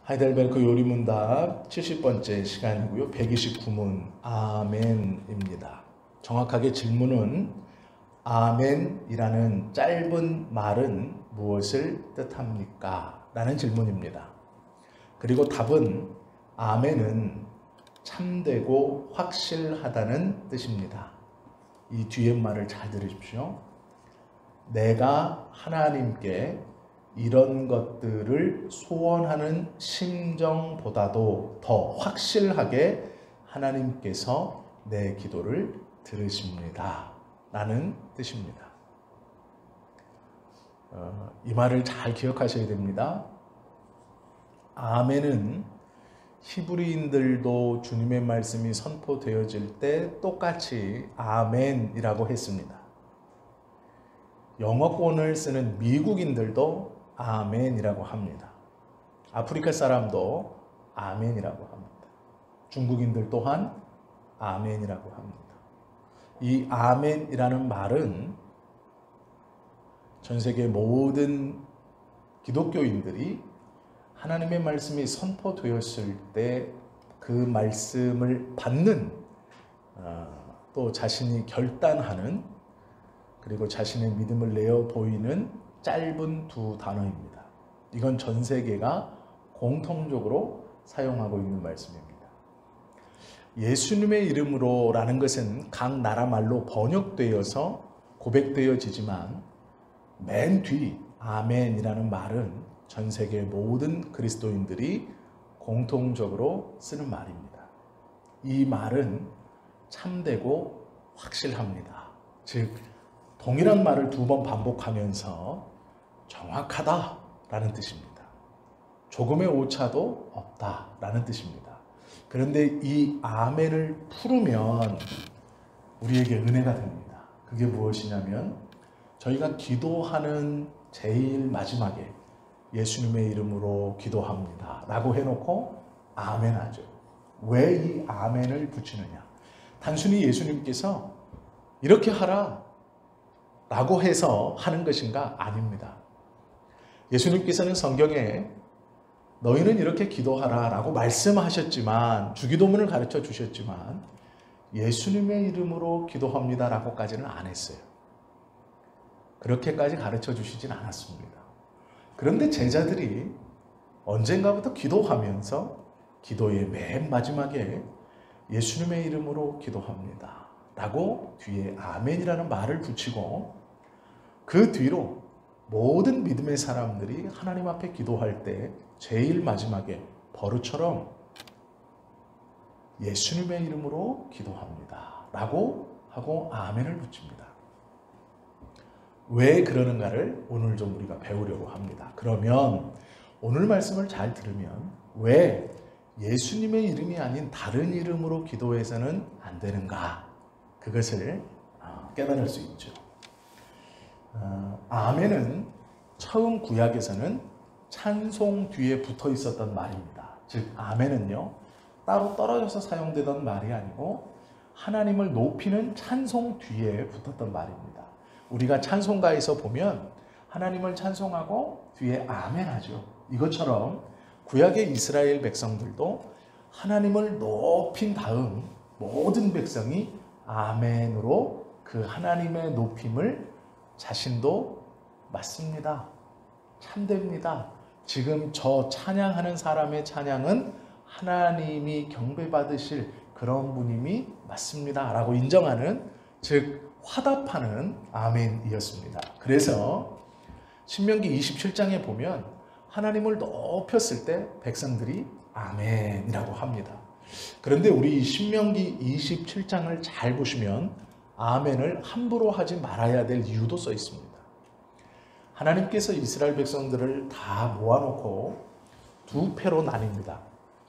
하이델베르크 요리문답 70번째 시간이고요. 129문 아멘입니다. 정확하게 질문은 아멘이라는 짧은 말은 무엇을 뜻합니까? 라는 질문입니다. 그리고 답은 아멘은 참되고 확실하다는 뜻입니다. 이 뒤에 말을 잘 들으십시오. 내가 하나님께 이런 것들을 소원하는 심정보다도 더 확실하게 하나님께서 내 기도를 들으십니다. 라는 뜻입니다. 이 말을 잘 기억하셔야 됩니다. 아멘은 히브리인들도 주님의 말씀이 선포되어질 때 똑같이 아멘이라고 했습니다. 영어권을 쓰는 미국인들도 아멘이라고 합니다. 아프리카 사람도 아멘이라고 합니다. 중국인들 또한 아멘이라고 합니다. 이 아멘이라는 말은 전 세계 모든 기독교인들이 하나님의 말씀이 선포되었을 때 그 말씀을 받는 또 자신이 결단하는 그리고 자신의 믿음을 내어 보이는 짧은 두 단어입니다. 이건 전 세계가 공통적으로 사용하고 있는 말씀입니다. 예수님의 이름으로 라는 것은 각 나라 말로 번역되어서 고백되어지지만 맨 뒤 아멘이라는 말은 전 세계 모든 그리스도인들이 공통적으로 쓰는 말입니다. 이 말은 참되고 확실합니다. 즉 동일한 말을 두 번 반복하면서 정확하다라는 뜻입니다. 조금의 오차도 없다라는 뜻입니다. 그런데 이 아멘을 풀으면 우리에게 은혜가 됩니다. 그게 무엇이냐면 저희가 기도하는 제일 마지막에 예수님의 이름으로 기도합니다 라고 해놓고 아멘하죠. 왜 이 아멘을 붙이느냐? 단순히 예수님께서 이렇게 하라 라고 해서 하는 것인가? 아닙니다. 예수님께서는 성경에 너희는 이렇게 기도하라 라고 말씀하셨지만 주기도문을 가르쳐 주셨지만 예수님의 이름으로 기도합니다 라고까지는 안 했어요. 그렇게까지 가르쳐 주시진 않았습니다. 그런데 제자들이 언젠가부터 기도하면서 기도의 맨 마지막에 예수님의 이름으로 기도합니다 라고 뒤에 아멘이라는 말을 붙이고 그 뒤로 모든 믿음의 사람들이 하나님 앞에 기도할 때 제일 마지막에 버릇처럼 예수님의 이름으로 기도합니다 라고 하고 아멘을 붙입니다. 왜 그러는가를 오늘 좀 우리가 배우려고 합니다. 그러면 오늘 말씀을 잘 들으면 왜 예수님의 이름이 아닌 다른 이름으로 기도해서는 안 되는가? 그것을 깨달을 수 있죠. 아멘은 처음 구약에서는 찬송 뒤에 붙어 있었던 말입니다. 즉 아멘은요 따로 떨어져서 사용되던 말이 아니고 하나님을 높이는 찬송 뒤에 붙었던 말입니다. 우리가 찬송가에서 보면 하나님을 찬송하고 뒤에 아멘하죠. 이것처럼 구약의 이스라엘 백성들도 하나님을 높인 다음 모든 백성이 아멘으로 그 하나님의 높임을 자신도 맞습니다. 참됩니다. 지금 저 찬양하는 사람의 찬양은 하나님이 경배받으실 그런 분임이 맞습니다. 라고 인정하는 즉 화답하는 아멘이었습니다. 그래서 신명기 27장에 보면 하나님을 높였을 때 백성들이 아멘이라고 합니다. 그런데 우리 신명기 27장을 잘 보시면 아멘을 함부로 하지 말아야 될 이유도 써 있습니다. 하나님께서 이스라엘 백성들을 다 모아놓고 두 패로 나뉩니다.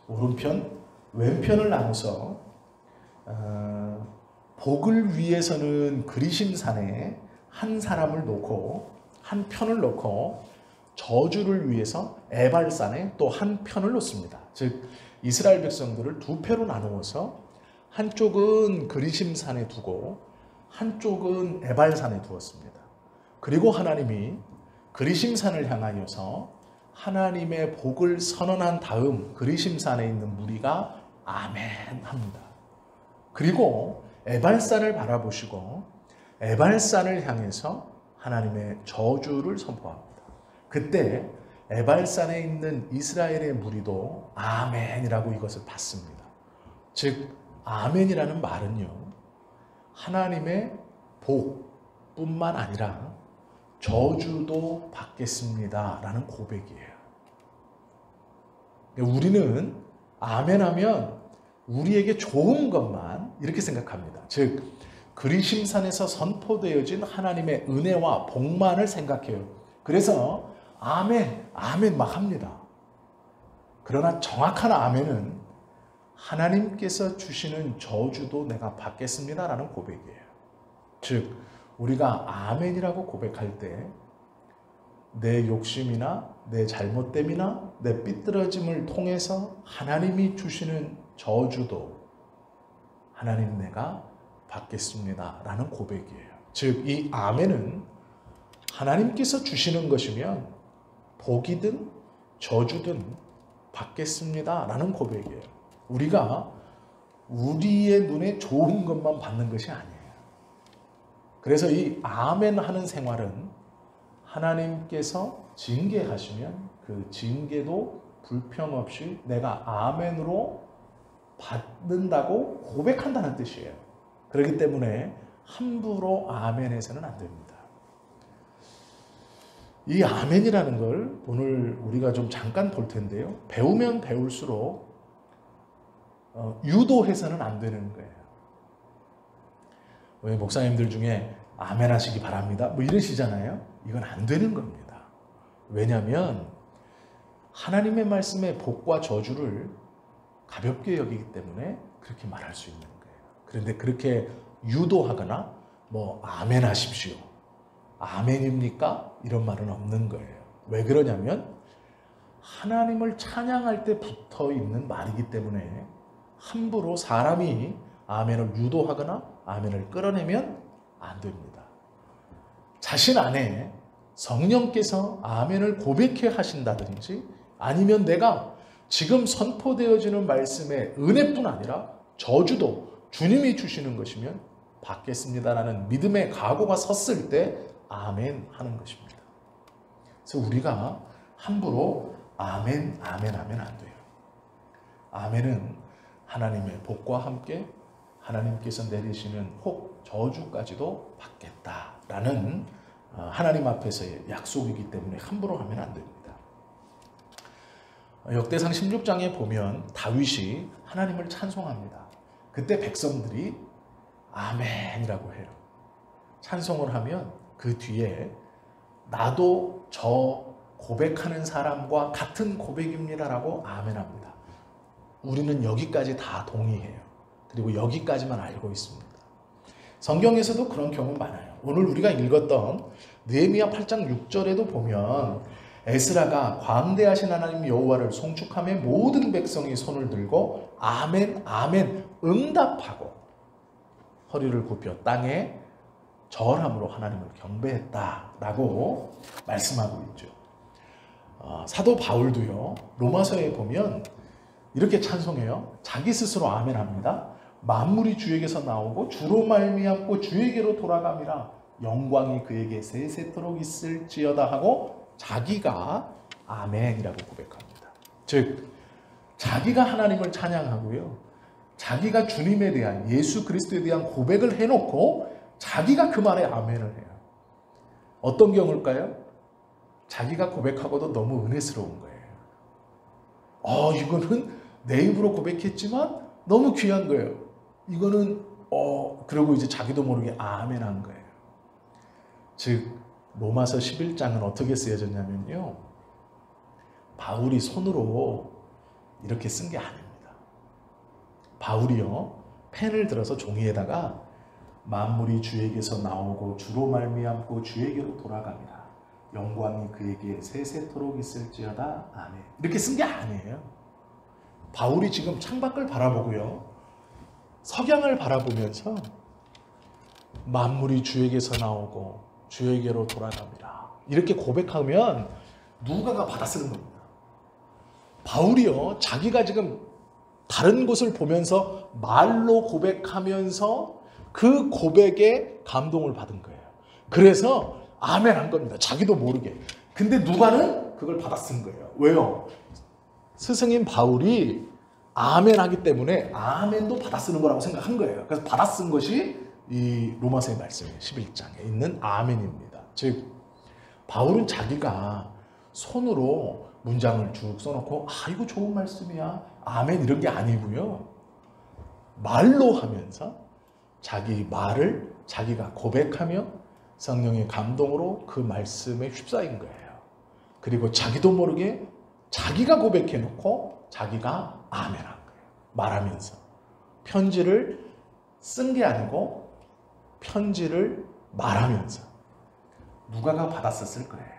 오른편, 왼편을 나눠서 복을 위해서는 그리심산에 한 사람을 놓고 한 편을 놓고 저주를 위해서 에발산에 또 한 편을 놓습니다. 즉 이스라엘 백성들을 두 패로 나누어서 한쪽은 그리심산에 두고 한쪽은 에발산에 두었습니다. 그리고 하나님이 그리심산을 향하여서 하나님의 복을 선언한 다음 그리심산에 있는 무리가 아멘 합니다. 그리고 에발산을 바라보시고 에발산을 향해서 하나님의 저주를 선포합니다. 그때 에발산에 있는 이스라엘의 무리도 아멘이라고 이것을 받습니다. 즉 아멘이라는 말은요, 하나님의 복뿐만 아니라 저주도 받겠습니다 라는 고백이에요. 우리는 아멘하면 우리에게 좋은 것만 이렇게 생각합니다. 즉 그리심산에서 선포되어진 하나님의 은혜와 복만을 생각해요. 그래서 아멘, 아멘 막 합니다. 그러나 정확한 아멘은 하나님께서 주시는 저주도 내가 받겠습니다 라는 고백이에요. 즉 우리가 아멘이라고 고백할 때 내 욕심이나 내 잘못됨이나 내 삐뚤어짐을 통해서 하나님이 주시는 저주도 하나님 내가 받겠습니다 라는 고백이에요. 즉 이 아멘은 하나님께서 주시는 것이면 복이든 저주든 받겠습니다 라는 고백이에요. 우리가 우리의 눈에 좋은 것만 받는 것이 아니에요. 그래서 이 아멘 하는 생활은 하나님께서 징계하시면 그 징계도 불평 없이 내가 아멘으로 받는다고 고백한다는 뜻이에요. 그렇기 때문에 함부로 아멘해서는 안 됩니다. 이 아멘이라는 걸 오늘 우리가 좀 잠깐 볼 텐데요. 배우면 배울수록 유도해서는 안 되는 거예요. 왜 목사님들 중에 아멘 하시기 바랍니다 뭐 이러시잖아요. 이건 안 되는 겁니다. 왜냐하면 하나님의 말씀의 복과 저주를 가볍게 여기기 때문에 그렇게 말할 수 있는 거예요. 그런데 그렇게 유도하거나 뭐 아멘 하십시오, 아멘입니까? 이런 말은 없는 거예요. 왜 그러냐면 하나님을 찬양할 때 붙어 있는 말이기 때문에 함부로 사람이 아멘을 유도하거나 아멘을 끌어내면 안 됩니다. 자신 안에 성령께서 아멘을 고백해 하신다든지 아니면 내가 지금 선포되어지는 말씀의 은혜뿐 아니라 저주도 주님이 주시는 것이면 받겠습니다라는 믿음의 각오가 섰을 때 아멘 하는 것입니다. 그래서 우리가 함부로 아멘, 아멘 하면 안 돼요. 아멘은 하나님의 복과 함께 하나님께서 내리시는 혹 저주까지도 받겠다라는 하나님 앞에서의 약속이기 때문에 함부로 하면 안 됩니다. 역대상 16장에 보면 다윗이 하나님을 찬송합니다. 그때 백성들이 아멘이라고 해요. 찬송을 하면 그 뒤에 나도 저 고백하는 사람과 같은 고백입니다라고 아멘합니다. 우리는 여기까지 다 동의해요. 그리고 여기까지만 알고 있습니다. 성경에서도 그런 경우 많아요. 오늘 우리가 읽었던 느헤미야 8장 6절에도 보면 에스라가 광대하신 하나님 여호와를 송축하며 모든 백성이 손을 들고 아멘 아멘 응답하고 허리를 굽혀 땅에 절함으로 하나님을 경배했다라고 말씀하고 있죠. 사도 바울도요. 로마서에 보면 이렇게 찬송해요. 자기 스스로 아멘합니다. 만물이 주에게서 나오고 주로 말미암고 주에게로 돌아감이라 영광이 그에게 세세토록 있을지어다 하고 자기가 아멘이라고 고백합니다. 즉 자기가 하나님을 찬양하고요. 자기가 주님에 대한 예수 그리스도에 대한 고백을 해놓고 자기가 그 말에 아멘을 해요. 어떤 경우일까요? 자기가 고백하고도 너무 은혜스러운 거예요. 이거는 내 입으로 고백했지만 너무 귀한 거예요. 이거는 그러고 이제 자기도 모르게 아멘한 거예요. 즉 로마서 11장은 어떻게 쓰여졌냐면요. 바울이 손으로 이렇게 쓴 게 아닙니다. 바울이요. 펜을 들어서 종이에다가 만물이 주에게서 나오고 주로 말미암고 주에게로 돌아갑니다. 영광이 그에게 세세토록 있을지어다. 아멘. 이렇게 쓴 게 아니에요. 바울이 지금 창밖을 바라보고요. 석양을 바라보면서 만물이 주에게서 나오고 주에게로 돌아갑니다. 이렇게 고백하면 누가가 받아 쓰는 겁니다. 바울이요, 자기가 지금 다른 곳을 보면서 말로 고백하면서 그 고백에 감동을 받은 거예요. 그래서 아멘 한 겁니다. 자기도 모르게. 근데 누가는 그걸 받아 쓴 거예요. 왜요? 스승인 바울이 아멘 하기 때문에 아멘도 받아 쓰는 거라고 생각한 거예요. 그래서 받아 쓴 것이 이 로마서의 말씀이에요. 11장에 있는 아멘입니다. 즉 바울은 자기가 손으로 문장을 쭉 써놓고 이거 좋은 말씀이야, 아멘 이런 게 아니고요. 말로 하면서 자기 말을 자기가 고백하며 성령의 감동으로 그 말씀에 휩싸인 거예요. 그리고 자기도 모르게 자기가 고백해놓고 자기가 아멘한 거예요. 말하면서. 편지를 쓴 게 아니고 편지를 말하면서. 누가가 받았었을 거예요.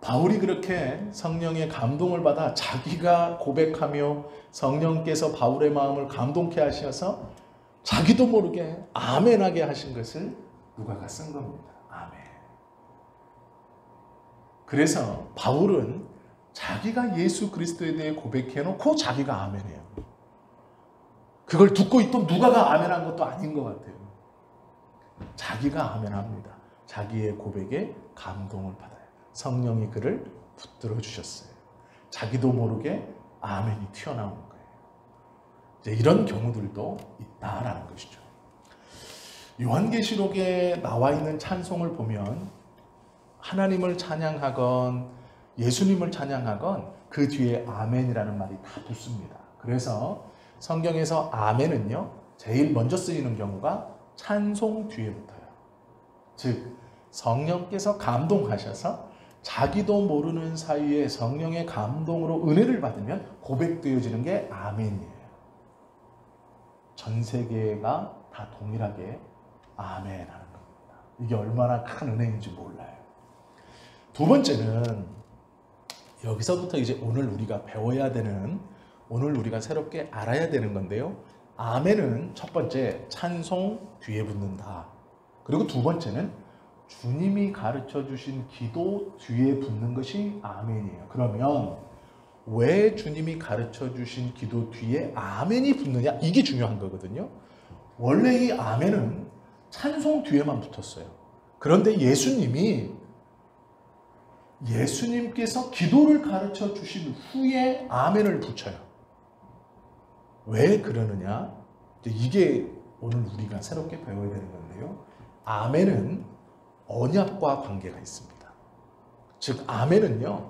바울이 그렇게 성령의 감동을 받아 자기가 고백하며 성령께서 바울의 마음을 감동케 하셔서 자기도 모르게 아멘하게 하신 것을 누가가 쓴 겁니다. 아멘. 그래서 바울은 자기가 예수 그리스도에 대해 고백해놓고 자기가 아멘해요. 그걸 듣고 있던 누가가 아멘한 것도 아닌 것 같아요. 자기가 아멘합니다. 자기의 고백에 감동을 받아요. 성령이 그를 붙들어 주셨어요. 자기도 모르게 아멘이 튀어나오는 거예요. 이제 이런 경우들도 있다라는 것이죠. 요한계시록에 나와 있는 찬송을 보면 하나님을 찬양하건 예수님을 찬양하건 그 뒤에 아멘이라는 말이 다 붙습니다. 그래서 성경에서 아멘은요, 제일 먼저 쓰이는 경우가 찬송 뒤에 붙어요. 즉 성령께서 감동하셔서 자기도 모르는 사이에 성령의 감동으로 은혜를 받으면 고백되어지는 게 아멘이에요. 전 세계가 다 동일하게 아멘 하는 겁니다. 이게 얼마나 큰 은혜인지 몰라요. 두 번째는 여기서부터 이제 오늘 우리가 배워야 되는, 오늘 우리가 새롭게 알아야 되는 건데요. 아멘은 첫 번째 찬송 뒤에 붙는다. 그리고 두 번째는 주님이 가르쳐 주신 기도 뒤에 붙는 것이 아멘이에요. 그러면 왜 주님이 가르쳐 주신 기도 뒤에 아멘이 붙느냐? 이게 중요한 거거든요. 원래 이 아멘은 찬송 뒤에만 붙었어요. 그런데 예수님께서 기도를 가르쳐 주신 후에 아멘을 붙여요. 왜 그러느냐? 이게 오늘 우리가 새롭게 배워야 되는 건데요. 아멘은 언약과 관계가 있습니다. 즉 아멘은요,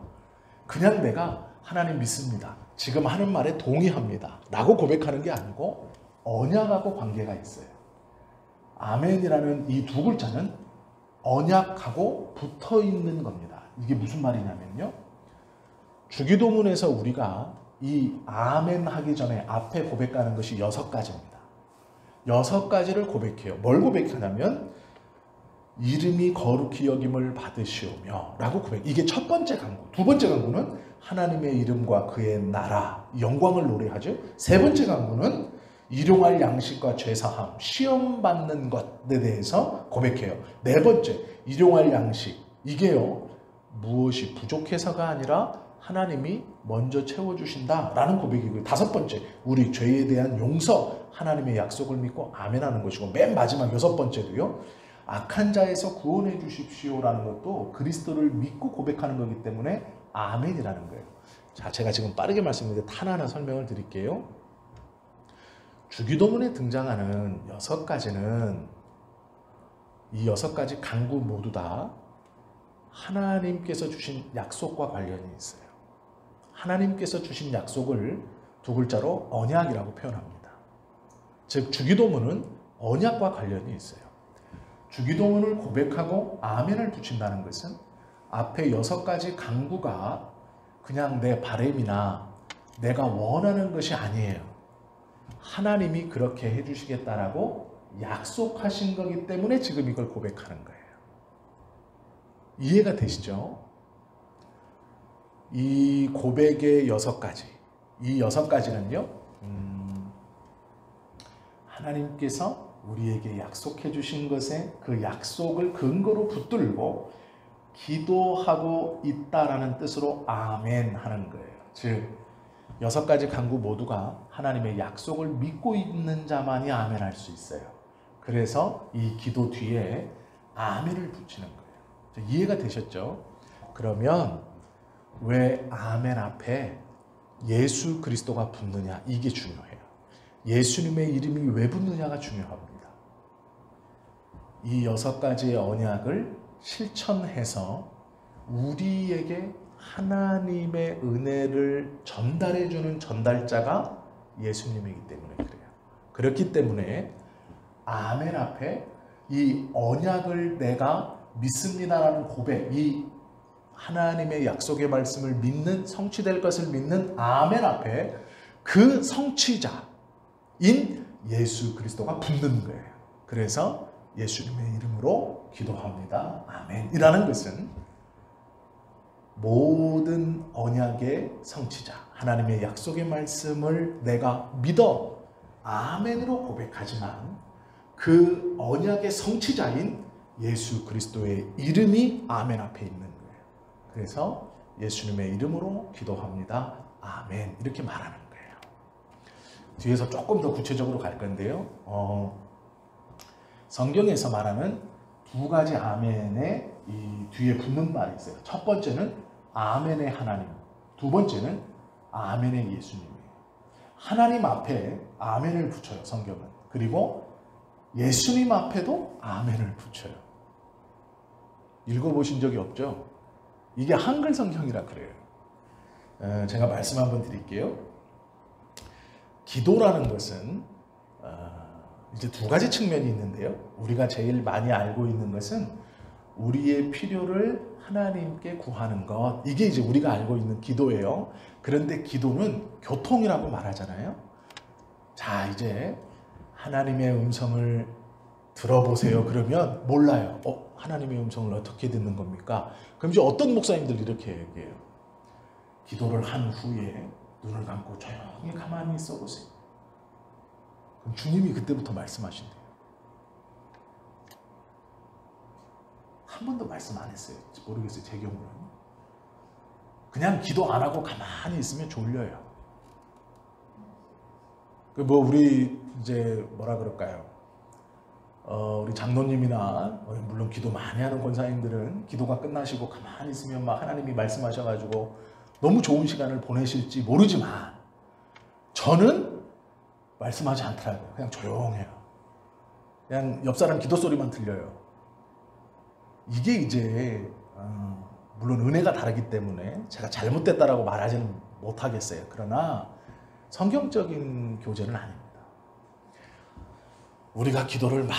그냥 내가 하나님 믿습니다, 지금 하는 말에 동의합니다 라고 고백하는 게 아니고 언약하고 관계가 있어요. 아멘이라는 이 두 글자는 언약하고 붙어 있는 겁니다. 이게 무슨 말이냐면요, 주기도문에서 우리가 이 아멘 하기 전에 앞에 고백하는 것이 6가지입니다. 6가지를 고백해요. 뭘 고백하냐면 이름이 거룩히 여김을 받으시오며 라고 고백. 이게 첫 번째 간구. 두 번째 간구는 하나님의 이름과 그의 나라, 영광을 노래하죠. 세 번째 간구는 일용할 양식과 죄사함, 시험받는 것에 대해서 고백해요. 네 번째, 일용할 양식. 이게요, 무엇이 부족해서가 아니라 하나님이 먼저 채워주신다라는 고백이고요. 다섯 번째, 우리 죄에 대한 용서, 하나님의 약속을 믿고 아멘하는 것이고, 맨 마지막 6번째도요, 악한 자에서 구원해 주십시오라는 것도 그리스도를 믿고 고백하는 거기 때문에 아멘이라는 거예요. 자, 제가 지금 빠르게 말씀드리는데 하나하나 설명을 드릴게요. 주기도문에 등장하는 6가지는 이 6가지 간구 모두 다 하나님께서 주신 약속과 관련이 있어요. 하나님께서 주신 약속을 두 글자로 언약이라고 표현합니다. 즉 주기도문은 언약과 관련이 있어요. 주기도문을 고백하고 아멘을 붙인다는 것은 앞에 6가지 간구가 그냥 내 바람이나 내가 원하는 것이 아니에요. 하나님이 그렇게 해주시겠다라고 약속하신 거기 때문에 지금 이걸 고백하는 거예요. 이해가 되시죠? 이 고백의 6가지, 이 6가지는요, 하나님께서 우리에게 약속해 주신 것에 그 약속을 근거로 붙들고 기도하고 있다라는 뜻으로 아멘 하는 거예요. 즉 6가지 간구 모두가 하나님의 약속을 믿고 있는 자만이 아멘 할 수 있어요. 그래서 이 기도 뒤에 아멘을 붙이는 거예요. 이해가 되셨죠? 그러면 왜 아멘 앞에 예수 그리스도가 붙느냐, 이게 중요해요. 예수님의 이름이 왜 붙느냐가 중요합니다. 이 6가지의 언약을 실천해서 우리에게 하나님의 은혜를 전달해주는 전달자가 예수님이기 때문에 그래요. 그렇기 때문에 아멘 앞에 이 언약을 내가 믿습니다라는 고백, 이 하나님의 약속의 말씀을 믿는, 성취될 것을 믿는 아멘 앞에 그 성취자인 예수 그리스도가 붙는 거예요. 그래서 예수님의 이름으로 기도합니다. 아멘이라는 것은 모든 언약의 성취자, 하나님의 약속의 말씀을 내가 믿어 아멘으로 고백하지만 그 언약의 성취자인 예수 그리스도의 이름이 아멘 앞에 있는 거예요. 그래서 예수님의 이름으로 기도합니다. 아멘, 이렇게 말하는 거예요. 뒤에서 조금 더 구체적으로 갈 건데요. 성경에서 말하는 2가지 아멘의 이 뒤에 붙는 말이 있어요. 첫 번째는 아멘의 하나님, 두 번째는 아멘의 예수님이에요. 하나님 앞에 아멘을 붙여요, 성경은. 그리고 예수님 앞에도 아멘을 붙여요. 읽어보신 적이 없죠? 이게 한글 성경이라 그래요. 제가 말씀 한번 드릴게요. 기도라는 것은 이제 2가지 측면이 있는데요. 우리가 제일 많이 알고 있는 것은 우리의 필요를 하나님께 구하는 것, 이게 이제 우리가 알고 있는 기도예요. 그런데 기도는 교통이라고 말하잖아요. 자, 이제 하나님의 음성을 들어보세요. 그러면 몰라요. 하나님의 음성을 어떻게 듣는 겁니까? 그럼 이제 어떤 목사님들 이렇게 얘기해요. 기도를 한 후에 눈을 감고 조용히 가만히 있어 보세요. 그럼 주님이 그때부터 말씀하신대요. 한 번도 말씀 안 했어요. 모르겠어요, 제 경우는. 그냥 기도 안 하고 가만히 있으면 졸려요. 우리 이제 뭐라 그럴까요? 우리 장로님이나 물론 기도 많이 하는 권사님들은 기도가 끝나시고 가만히 있으면 막 하나님이 말씀하셔가지고 너무 좋은 시간을 보내실지 모르지만 저는 말씀하지 않더라고요. 그냥 조용해요. 그냥 옆 사람 기도 소리만 들려요. 이게 이제 물론 은혜가 다르기 때문에 제가 잘못됐다라고 말하지는 못하겠어요. 그러나 성경적인 교제는 아닙니다. 우리가 기도를 막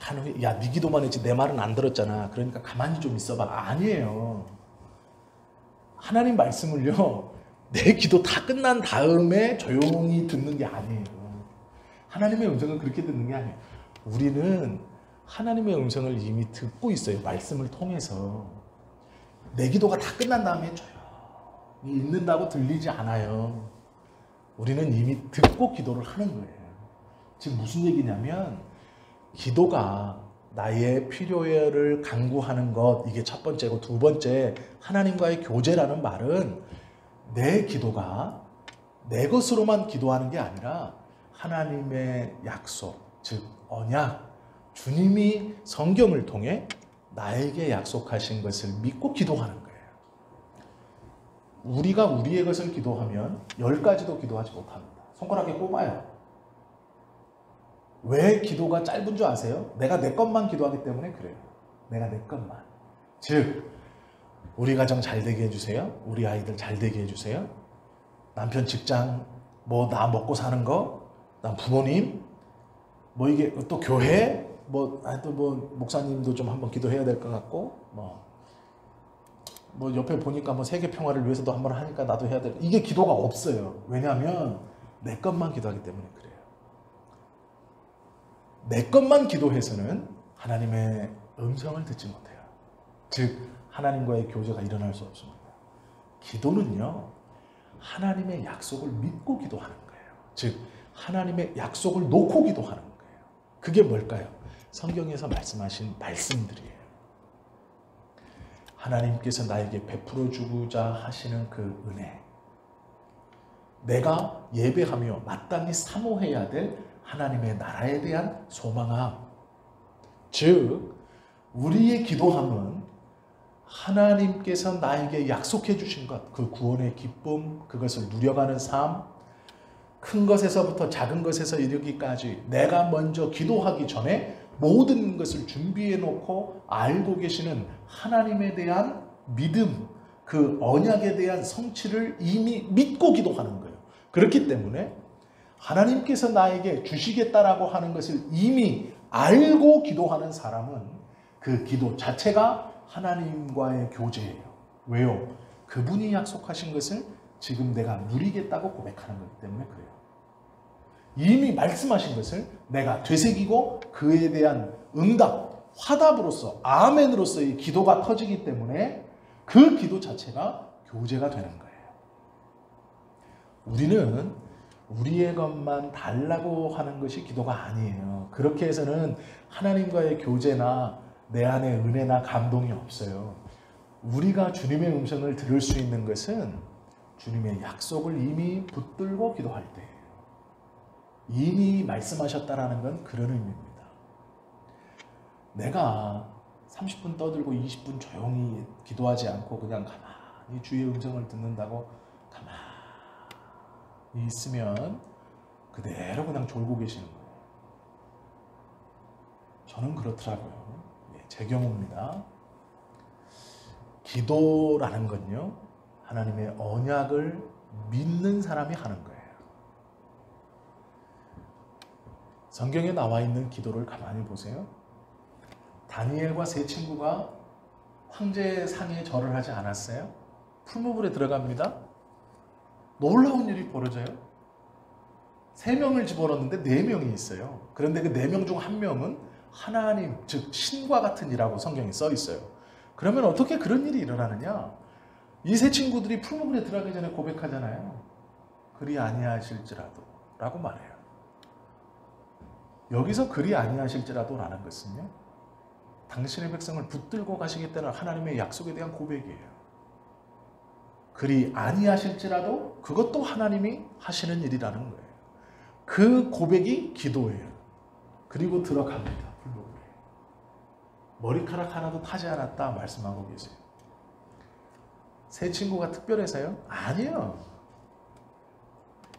하는 후에 야, 네 기도만 했지 내 말은 안 들었잖아. 그러니까 가만히 좀 있어봐. 아니에요. 하나님 말씀을요, 내 기도 다 끝난 다음에 조용히 듣는 게 아니에요. 하나님의 음성은 그렇게 듣는 게 아니에요. 우리는 하나님의 음성을 이미 듣고 있어요. 말씀을 통해서. 내 기도가 다 끝난 다음에 조용히 있는다고 들리지 않아요. 우리는 이미 듣고 기도를 하는 거예요. 지금 무슨 얘기냐면 기도가 나의 필요를 간구하는 것, 이게 첫 번째고, 두 번째 하나님과의 교제라는 말은 내 기도가 내 것으로만 기도하는 게 아니라 하나님의 약속, 즉 언약, 주님이 성경을 통해 나에게 약속하신 것을 믿고 기도하는 거예요. 우리가 우리의 것을 기도하면 10가지도 기도하지 못합니다. 손가락에 꼽아요. 왜 기도가 짧은 줄 아세요? 내가 내 것만 기도하기 때문에 그래요. 내가 내 것만. 즉 우리 가정 잘 되게 해주세요. 우리 아이들 잘 되게 해주세요. 남편 직장, 나 먹고 사는 거, 난 부모님, 이게 또 교회, 목사님도 좀 한번 기도해야 될 것 같고, 옆에 보니까 세계 평화를 위해서도 한번 하니까 나도 해야 될. 이게 기도가 없어요. 왜냐하면 내 것만 기도하기 때문에 그래요. 내 것만 기도해서는 하나님의 음성을 듣지 못해요. 즉 하나님과의 교제가 일어날 수 없습니다. 기도는요, 하나님의 약속을 믿고 기도하는 거예요. 즉 하나님의 약속을 놓고 기도하는 거예요. 그게 뭘까요? 성경에서 말씀하신 말씀들이에요. 하나님께서 나에게 베풀어 주고자 하시는 그 은혜, 내가 예배하며 마땅히 사모해야 될 하나님의 나라에 대한 소망함, 즉 우리의 기도함은 하나님께서 나에게 약속해 주신 것, 그 구원의 기쁨, 그것을 누려가는 삶, 큰 것에서부터 작은 것에서 이르기까지 내가 먼저 기도하기 전에 모든 것을 준비해 놓고 알고 계시는 하나님에 대한 믿음, 그 언약에 대한 성취를 이미 믿고 기도하는 거예요. 그렇기 때문에 하나님께서 나에게 주시겠다라고 하는 것을 이미 알고 기도하는 사람은 그 기도 자체가 하나님과의 교제예요. 왜요? 그분이 약속하신 것을 지금 내가 누리겠다고 고백하는 거기 때문에 그래요. 이미 말씀하신 것을 내가 되새기고 그에 대한 응답, 화답으로서, 아멘으로서의 기도가 터지기 때문에 그 기도 자체가 교제가 되는 거예요. 우리는 우리의 것만 달라고 하는 것이 기도가 아니에요. 그렇게 해서는 하나님과의 교제나 내 안에 은혜나 감동이 없어요. 우리가 주님의 음성을 들을 수 있는 것은 주님의 약속을 이미 붙들고 기도할 때예요. 이미 말씀하셨다라는 건 그런 의미입니다. 내가 30분 떠들고 20분 조용히 기도하지 않고 그냥 가만히 주의 음성을 듣는다고 가만히 있으면 그대로 그냥 졸고 계시는 거예요. 저는 그렇더라고요. 제 경우입니다. 기도라는 건요, 하나님의 언약을 믿는 사람이 하는 거예요. 성경에 나와 있는 기도를 가만히 보세요. 다니엘과 세 친구가 황제의 상에 절을 하지 않았어요? 풀무불에 들어갑니다. 놀라운 일이 벌어져요. 3명을 집어넣었는데 4명이 있어요. 그런데 그 4명 중 1명은 하나님, 즉 신과 같은 이라고 성경에 써 있어요. 그러면 어떻게 그런 일이 일어나느냐? 이 세 친구들이 풀무불에 들어가기 전에 고백하잖아요. 그리 아니하실지라도 라고 말해요. 여기서 그리 아니하실지라도 라는 것은요, 당신의 백성을 붙들고 가시겠다는 하나님의 약속에 대한 고백이에요. 그리 아니하실지라도 그것도 하나님이 하시는 일이라는 거예요. 그 고백이 기도예요. 그리고 들어갑니다. 풀무불에. 머리카락 하나도 타지 않았다 말씀하고 계세요. 세 친구가 특별해서요? 아니에요.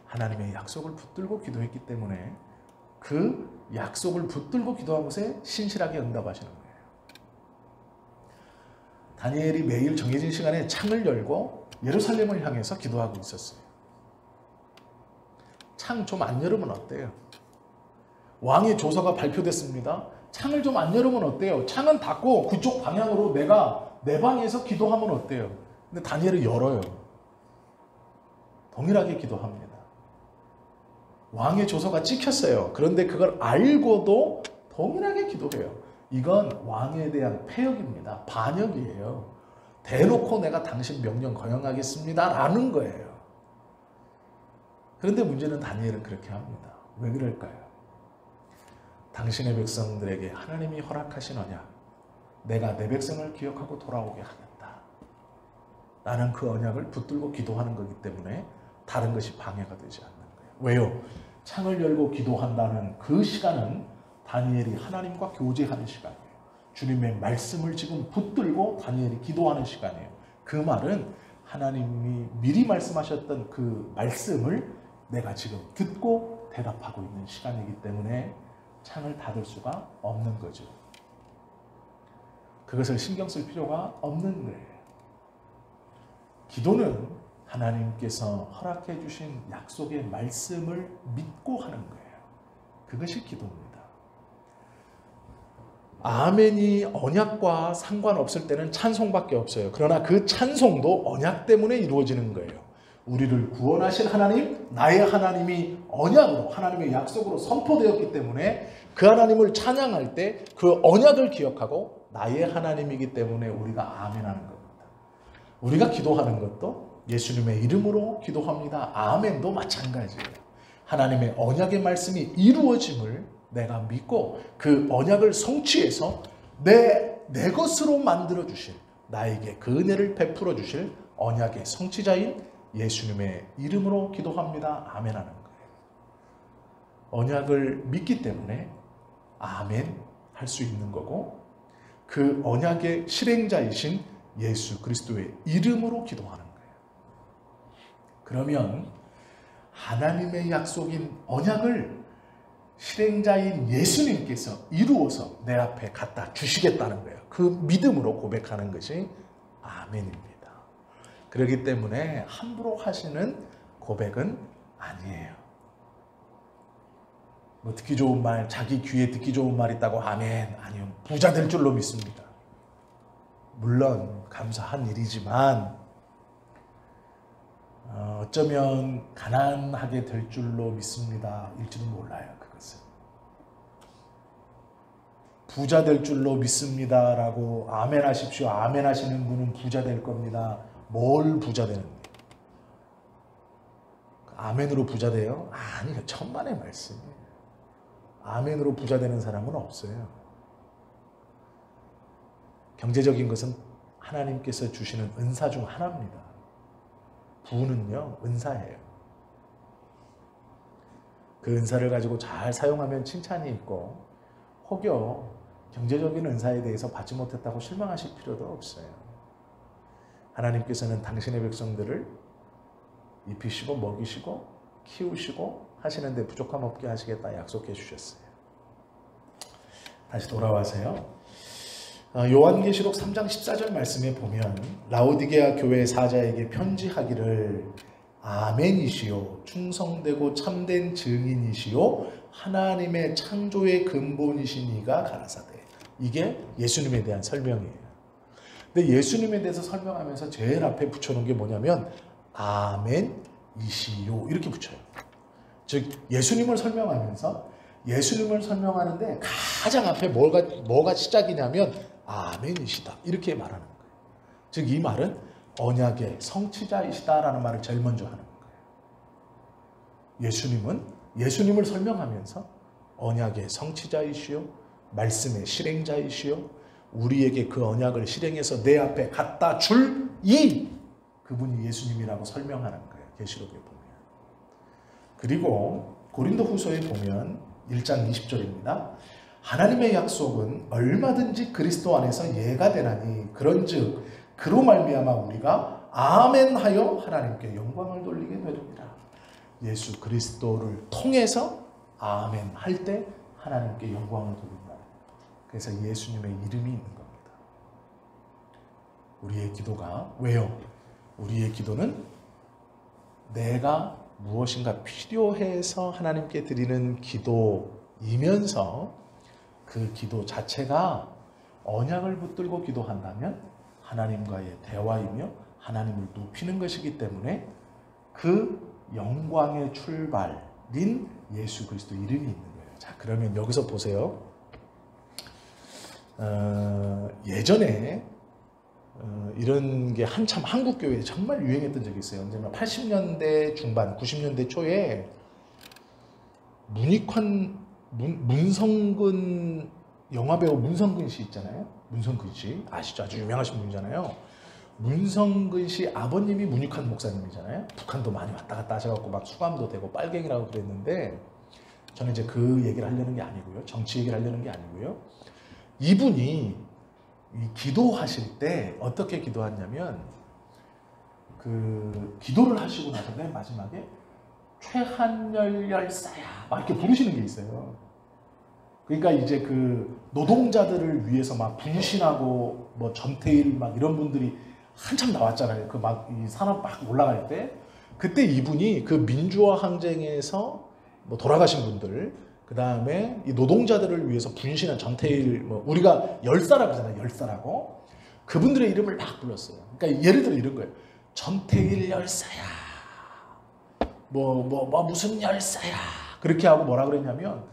하나님의 약속을 붙들고 기도했기 때문에 그 약속을 붙들고 기도한 것에 신실하게 응답하시는 거예요. 다니엘이 매일 정해진 시간에 창을 열고 예루살렘을 향해서 기도하고 있었어요. 창 좀 안 열으면 어때요? 왕의 조서가 발표됐습니다. 창을 좀 안 열으면 어때요? 창은 닫고 그쪽 방향으로 내가 내 방에서 기도하면 어때요? 근데 다니엘은 열어요. 동일하게 기도합니다. 왕의 조서가 찍혔어요. 그런데 그걸 알고도 동일하게 기도해요. 이건 왕에 대한 패역입니다. 반역이에요. 대놓고 내가 당신 명령 거역하겠습니다 라는 거예요. 그런데 문제는 다니엘은 그렇게 합니다. 왜 그럴까요? 당신의 백성들에게 하나님이 허락하신 언약, 내가 내 백성을 기억하고 돌아오게 하겠다 라는 그 언약을 붙들고 기도하는 거기 때문에 다른 것이 방해가 되지 않는 거예요. 왜요? 창을 열고 기도한다는 그 시간은 다니엘이 하나님과 교제하는 시간이에요. 주님의 말씀을 지금 붙들고 다니엘이 기도하는 시간이에요. 그 말은 하나님이 미리 말씀하셨던 그 말씀을 내가 지금 듣고 대답하고 있는 시간이기 때문에 창을 닫을 수가 없는 거죠. 그것을 신경 쓸 필요가 없는 거예요. 기도는 하나님께서 허락해 주신 약속의 말씀을 믿고 하는 거예요. 그것이 기도입니다. 아멘이 언약과 상관없을 때는 찬송밖에 없어요. 그러나 그 찬송도 언약 때문에 이루어지는 거예요. 우리를 구원하신 하나님, 나의 하나님이 언약으로, 하나님의 약속으로 선포되었기 때문에 그 하나님을 찬양할 때 그 언약을 기억하고 나의 하나님이기 때문에 우리가 아멘하는 겁니다. 우리가 기도하는 것도 예수님의 이름으로 기도합니다. 아멘도 마찬가지예요. 하나님의 언약의 말씀이 이루어짐을 내가 믿고 그 언약을 성취해서 내 것으로 만들어주신, 나에게 그 은혜를 베풀어 주실 언약의 성취자인 예수님의 이름으로 기도합니다. 아멘 하는 거예요. 언약을 믿기 때문에 아멘 할 수 있는 거고, 그 언약의 실행자이신 예수 그리스도의 이름으로 기도하는 거예요. 그러면 하나님의 약속인 언약을 실행자인 예수님께서 이루어서 내 앞에 갖다 주시겠다는 거예요. 그 믿음으로 고백하는 것이 아멘입니다. 그렇기 때문에 함부로 하시는 고백은 아니에요. 뭐 듣기 좋은 말, 자기 귀에 듣기 좋은 말 있다고 아멘, 아니요, 부자 될 줄로 믿습니다. 물론 감사한 일이지만 어쩌면 가난하게 될 줄로 믿습니다 일지도 몰라요. 그것은 부자 될 줄로 믿습니다라고 아멘 하십시오. 아멘 하시는 분은 부자 될 겁니다. 뭘 부자 되는데? 아멘으로 부자 돼요? 아니, 천만의 말씀이에요. 아멘으로 부자 되는 사람은 없어요. 경제적인 것은 하나님께서 주시는 은사 중 하나입니다. 부는요, 은사예요. 그 은사를 가지고 잘 사용하면 칭찬이 있고, 혹여 경제적인 은사에 대해서 받지 못했다고 실망하실 필요도 없어요. 하나님께서는 당신의 백성들을 입히시고 먹이시고 키우시고 하시는데 부족함 없게 하시겠다 약속해 주셨어요. 다시 돌아와서요. 요한계시록 3장 14절 말씀에 보면 라오디게아 교회 사자에게 편지하기를 아멘이시요 충성되고 참된 증인이시요 하나님의 창조의 근본이신 이가 가라사대. 이게 예수님에 대한 설명이에요. 근데 예수님에 대해서 설명하면서 제일 앞에 붙여놓은 게 뭐냐면 아멘이시요 이렇게 붙여요. 즉 예수님을 설명하면서 예수님을 설명하는데 가장 앞에 뭐가 시작이냐면 아멘이시다 이렇게 말하는 거예요. 즉 이 말은 언약의 성취자이시다라는 말을 제일 먼저 하는 거예요. 예수님은 예수님을 설명하면서 언약의 성취자이시요 말씀의 실행자이시요 우리에게 그 언약을 실행해서 내 앞에 갖다 줄 그분이 예수님이라고 설명하는 거예요. 계시록에 보면. 그리고 고린도후서에 보면 1장 20절입니다. 하나님의 약속은 얼마든지 그리스도 안에서 예가 되나니 그런즉 그로 말미암아 우리가 아멘하여 하나님께 영광을 돌리게 되리라. 예수 그리스도를 통해서 아멘 할 때 하나님께 영광을 돌린다. 그래서 예수님의 이름이 있는 겁니다. 우리의 기도가 왜요? 우리의 기도는 내가 무엇인가 필요해서 하나님께 드리는 기도이면서 그 기도 자체가 언약을 붙들고 기도한다면 하나님과의 대화이며 하나님을 높이는 것이기 때문에 그 영광의 출발인 예수 그리스도 이름이 있는 거예요. 자, 그러면 여기서 보세요. 예전에 이런 게 한참 한국교회에 정말 유행했던 적이 있어요. 언제나 80년대 중반, 90년대 초에 문성근 영화배우 문성근 씨 있잖아요. 문성근 씨 아시죠? 아주 유명하신 분이잖아요. 문성근 씨 아버님이 문익환 목사님이잖아요. 북한도 많이 왔다 갔다 하셔갖고 막 수감도 되고 빨갱이라고 그랬는데 저는 이제 그 얘기를 하려는 게 아니고요. 정치 얘기를 하려는 게 아니고요. 이분이 기도하실 때 어떻게 기도하냐면 그 기도를 하시고 나서 맨 마지막에 최한열 열사야 막 이렇게 부르시는 게 있어요. 그러니까 이제 그 노동자들을 위해서 막 분신하고 뭐 전태일 막 이런 분들이 한참 나왔잖아요. 그 막 이 산업 막 올라갈 때 그때 이분이 그 민주화 항쟁에서 뭐 돌아가신 분들 그 다음에 이 노동자들을 위해서 분신한 전태일, 뭐 우리가 열사라고 하잖아요. 열사라고. 그분들의 이름을 막 불렀어요. 그러니까 예를 들어 이런 거예요. 전태일 열사야. 무슨 열사야. 그렇게 하고 뭐라 그랬냐면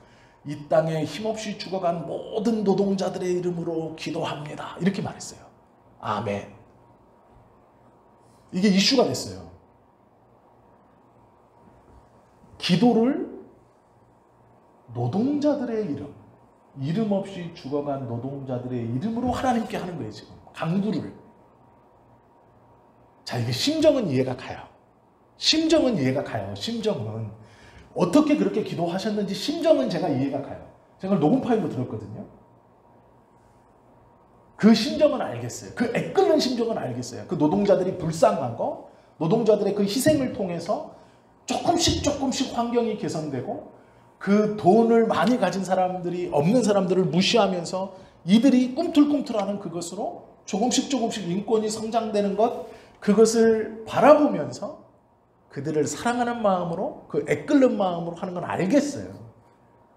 이 땅에 힘없이 죽어간 모든 노동자들의 이름으로 기도합니다. 이렇게 말했어요. 아멘. 이게 이슈가 됐어요. 기도를 노동자들의 이름 없이 죽어간 노동자들의 이름으로 하나님께 하는 거예요. 지금 강구를 자, 이게 심정은 이해가 가요. 심정은 이해가 가요. 심정은. 어떻게 그렇게 기도하셨는지 심정은 제가 이해가 가요. 제가 녹음 파일로 들었거든요. 그 심정은 알겠어요. 그 애끓는 심정은 알겠어요. 그 노동자들이 불쌍한 거, 노동자들의 그 희생을 통해서 조금씩 환경이 개선되고 그 돈을 많이 가진 사람들이 없는 사람들을 무시하면서 이들이 꿈틀꿈틀하는 그것으로 조금씩 인권이 성장되는 것, 그것을 바라보면서 그들을 사랑하는 마음으로, 그 애끓는 마음으로 하는 건 알겠어요.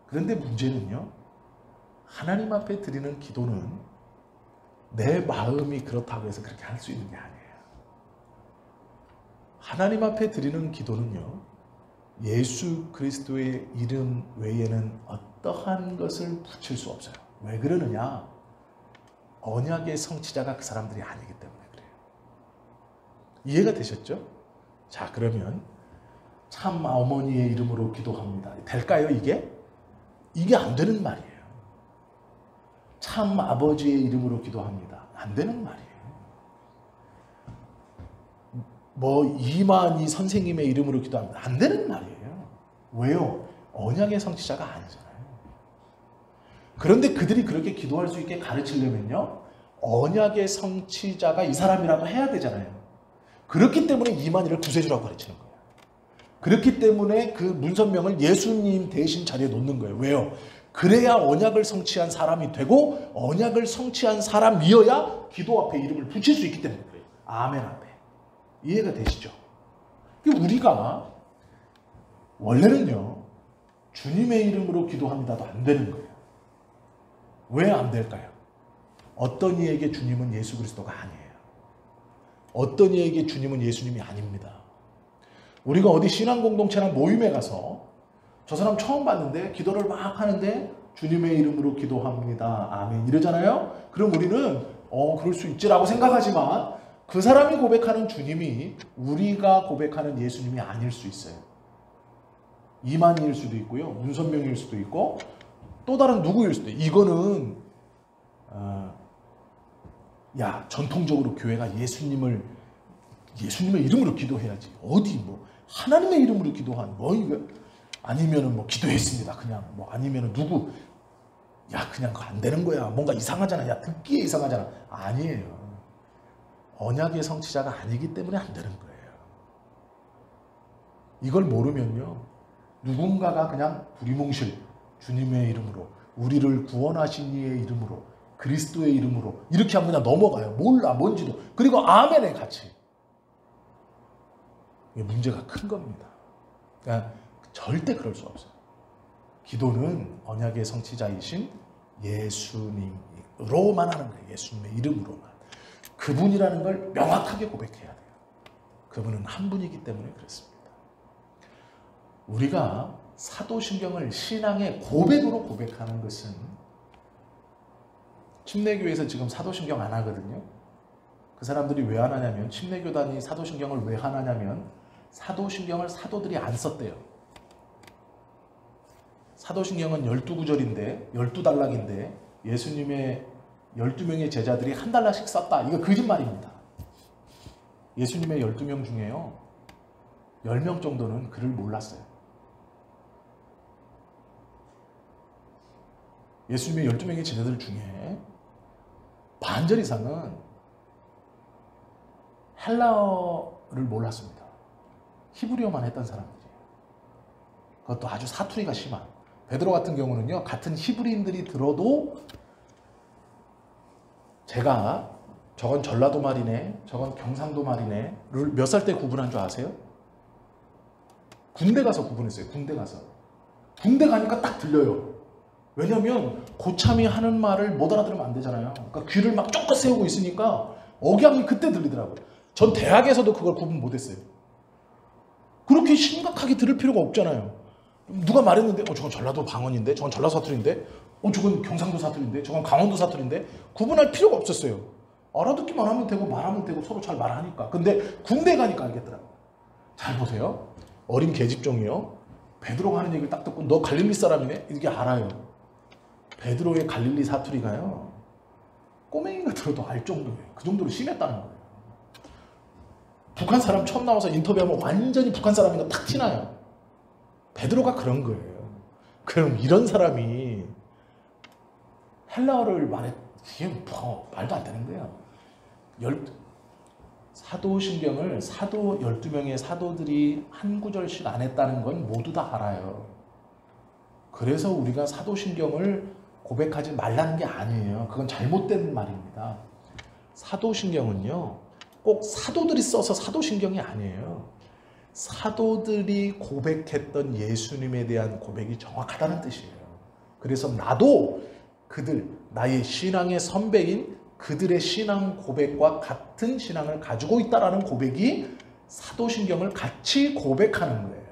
그런데 문제는요, 하나님 앞에 드리는 기도는 내 마음이 그렇다고 해서 그렇게 할 수 있는 게 아니에요. 하나님 앞에 드리는 기도는요, 예수 그리스도의 이름 외에는 어떠한 것을 붙일 수 없어요. 왜 그러느냐? 언약의 성취자가 그 사람들이 아니기 때문에 그래요. 이해가 되셨죠? 자, 그러면 참 어머니의 이름으로 기도합니다. 될까요, 이게? 이게 안 되는 말이에요. 참 아버지의 이름으로 기도합니다. 안 되는 말이에요. 뭐 이만희 선생님의 이름으로 기도합니다. 안 되는 말이에요. 왜요? 언약의 성취자가 아니잖아요. 그런데 그들이 그렇게 기도할 수 있게 가르치려면요, 언약의 성취자가 이 사람이라도 해야 되잖아요. 그렇기 때문에 이만희를 구세주라고 가르치는 거예요. 그렇기 때문에 그 문선명을 예수님 대신 자리에 놓는 거예요. 왜요? 그래야 언약을 성취한 사람이 되고 언약을 성취한 사람이어야 기도 앞에 이름을 붙일 수 있기 때문에 그래요. 아멘 앞에. 이해가 되시죠? 우리가 원래는요, 주님의 이름으로 기도합니다도 안 되는 거예요. 왜 안 될까요? 어떤 이에게 주님은 예수 그리스도가 아니에요. 어떤 이에게 주님은 예수님이 아닙니다. 우리가 어디 신앙 공동체나 모임에 가서 저 사람 처음 봤는데 기도를 막 하는데 주님의 이름으로 기도합니다. 아멘 이러잖아요. 그럼 우리는 그럴 수 있지라고 생각하지만 그 사람이 고백하는 주님이 우리가 고백하는 예수님이 아닐 수 있어요. 이만희일 수도 있고요. 문선명일 수도 있고 또 다른 누구일 수도 있어요. 이거는 전통적으로 교회가 예수님의 이름으로 기도해야지. 어디 뭐 하나님의 이름으로 기도한 뭐 이거 아니면은 뭐 기도했습니다. 그냥 뭐 아니면은 누구 그냥 그거 안 되는 거야. 뭔가 이상하잖아. 듣기에 이상하잖아. 아니에요. 언약의 성취자가 아니기 때문에 안 되는 거예요. 이걸 모르면요, 누군가가 그냥 두리뭉실 주님의 이름으로, 우리를 구원하신 이의 이름으로, 그리스도의 이름으로 이렇게 하면 그냥 넘어가요. 몰라 뭔지도. 그리고 아멘에 같이. 이게 문제가 큰 겁니다. 그러니까 절대 그럴 수 없어요. 기도는 언약의 성취자이신 예수님으로만 하는 거예요. 예수님의 이름으로만. 그분이라는 걸 명확하게 고백해야 돼요. 그분은 한 분이기 때문에 그렇습니다. 우리가 사도신경을 신앙의 고백으로 고백하는 것은, 침례교회에서 지금 사도신경 안 하거든요. 그 사람들이 왜 안 하냐면, 침례교단이 사도신경을 왜 안 하냐면 사도신경을 사도들이 안 썼대요. 사도신경은 12구절인데 12단락인데 예수님의 12명의 제자들이 한 달락씩 썼다. 이거 거짓말입니다. 예수님의 12명 중에요, 10명 정도는 글을 몰랐어요. 예수님의 12명의 제자들 중에 반절 이상은 헬라어를 몰랐습니다. 히브리어만 했던 사람들이에요. 그것도 아주 사투리가 심한. 베드로 같은 경우는요, 같은 히브리인들이 들어도 제가 저건 전라도 말이네, 저건 경상도 말이네를 몇 살 때 구분한 줄 아세요? 군대 가서 구분했어요. 군대 가서. 군대 가니까 딱 들려요. 왜냐면 고참이 하는 말을 못 알아들으면 안 되잖아요. 그러니까 귀를 막 쫑긋 세우고 있으니까 억양이 그때 들리더라고요. 전 대학에서도 그걸 구분 못했어요. 그렇게 심각하게 들을 필요가 없잖아요. 누가 말했는데 저건 전라도 방언인데, 저건 전라도 사투리인데, 저건 경상도 사투리인데, 저건 강원도 사투리인데, 구분할 필요가 없었어요. 알아듣기만 하면 되고 말하면 되고 서로 잘 말하니까. 근데 군대 가니까 알겠더라고요. 잘 보세요. 어린 계집종이요, 베드로가 하는 얘기를 딱 듣고 너 갈릴리 사람이네? 이게 알아요. 베드로의 갈릴리 사투리가요, 꼬맹이가 들어도 알 정도예요. 그 정도로 심했다는 거예요. 북한 사람 처음 나와서 인터뷰하면 완전히 북한 사람인 거 탁 티나요. 베드로가 그런 거예요. 그럼 이런 사람이 헬라어를 이게 뭐 말도 안 되는 거예요. 사도신경을 12명의 사도들이 한 구절씩 안 했다는 건 모두 다 알아요. 그래서 우리가 사도신경을 고백하지 말라는 게 아니에요. 그건 잘못된 말입니다. 사도신경은요, 꼭 사도들이 써서 사도신경이 아니에요. 사도들이 고백했던 예수님에 대한 고백이 정확하다는 뜻이에요. 그래서 나도 나의 신앙의 선배인 그들의 신앙 고백과 같은 신앙을 가지고 있다라는 고백이 사도신경을 같이 고백하는 거예요.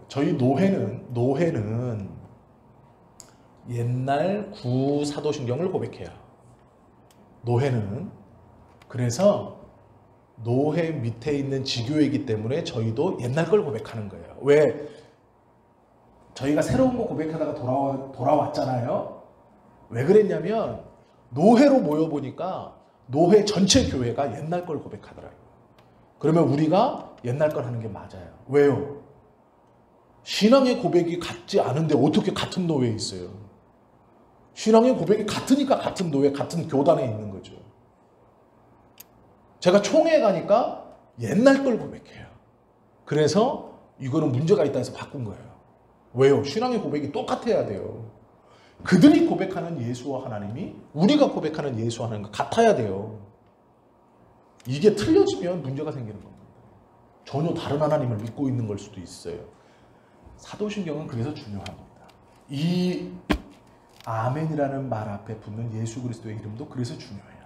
저희 노회는 옛날 구사도신경을 고백해요. 노회는. 그래서 노회 밑에 있는 지교회이기 때문에 저희도 옛날 걸 고백하는 거예요. 왜? 저희가 새로운 거 고백하다가 돌아왔잖아요. 왜 그랬냐면 노회로 모여보니까 노회 전체 교회가 옛날 걸 고백하더라고요. 그러면 우리가 옛날 걸 하는 게 맞아요. 왜요? 신앙의 고백이 같지 않은데 어떻게 같은 노회에 있어요? 신앙의 고백이 같으니까 같은 노회, 같은 교단에 있는 거죠. 제가 총회 가니까 옛날 걸 고백해요. 그래서 이거는 문제가 있다 해서 바꾼 거예요. 왜요? 신앙의 고백이 똑같아야 돼요. 그들이 고백하는 예수와 하나님이 우리가 고백하는 예수와 하나님과 같아야 돼요. 이게 틀려지면 문제가 생기는 겁니다. 전혀 다른 하나님을 믿고 있는 걸 수도 있어요. 사도신경은 그래서 중요합니다. 이 아멘이라는 말 앞에 붙는 예수 그리스도의 이름도 그래서 중요해요.